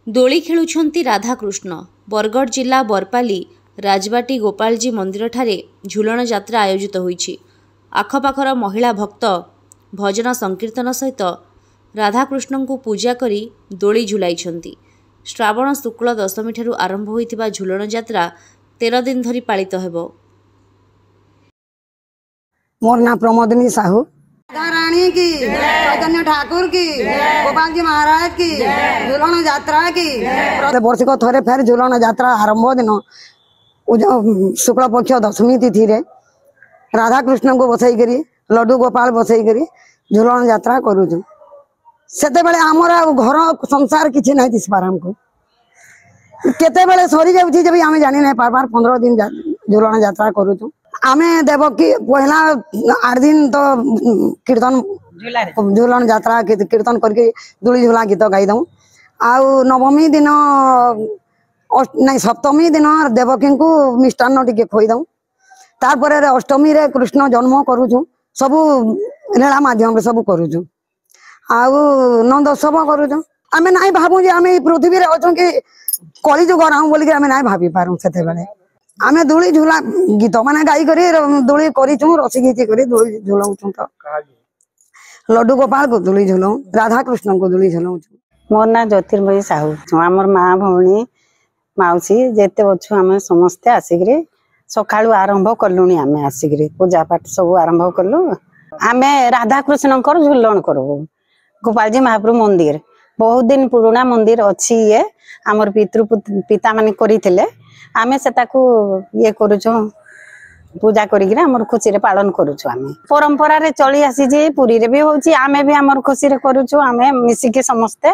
दोली खेलुछंती राधाकृष्ण। बरगढ़ जिला बरपाली राजबाटी गोपालजी मंदिर ठारे झुलन यात्रा आयोजित होईछि। आखपाखर महिला भक्त भजन संकीर्तन सहित राधाकृष्ण को पूजा करी दोली झुलाइछंती। श्रावण शुक्ल दशमी ठारू आरंभ होइतिबा झुलन यात्रा 13 दिन धरी पालित हेबो। मोर ना प्रमोदिनी साहू, रानी की, चैतन्य ठाकुर की, गोपाल जी महाराज की, झुलन यात्रा की। वर्ष को थोड़े फेर झुलन यात्रा आरंभ दिन शुक्ल पक्ष दशमी तिथि रे राधा कृष्ण को बसई करी लड्डू गोपाल बसई करी झुलन यात्रा करूँ। सेते बेले आमर घर संसार किसी ना दिस पार हमको केते बेले सरी जाउछि जब आमे जानि नै पारबार 15 दिन झुलन यात्रा करूँ। आमे देवकी पहला 8 दिन तो कीर्तन झुलन यात्रा कीर्तन करके दुली झुला गीत गाई दऊ। आउ नवमी दिन नहीं सप्तमी दिन देवकी को मिष्टान्न टिके खोई दऊ। तार अष्टमी रे कृष्ण जन्म करूँ सबू लीला माध्यम सब करूँ। आउ नंदोत्सव करूँ। आमे नहीं भावु जे आमे पृथ्वी रे अछो कि कली जुग राहू बोली आमे नहीं भाभी पारू। सेते बेले आमे दुली झुला गीत माने गाई करी दुली करिछु रसी गीची करी दुली झुलाऊ तो लड्डू गोपाल को दुली झुलाऊ राधा कृष्ण को दुली झुलाऊ। मोर ना ज्योतिर्मयी साहू। आमर माँ भौणी माउसी जेते अच्छु आम समस्ते आसिक सकाळु आरंभ कलुनी। आमे आसिक पूजा पाठ सब आरंभ कलु। आमे राधा कृष्ण झुलन करू। गोपालजी महाप्रभु मंदिर बहुत दिन पुराना मंदिर अच्छी। ये आमर पितृ पिता माने करिथिले आमे सेताकू ये करूछु पूजा करिक आमर खुशी रे पालन करूछु। आमे परंपरा रे चली आसी जे पुरी रे भी होची आमे भी आमर खुशी रे करूछु। आमे मिसिके समस्ते।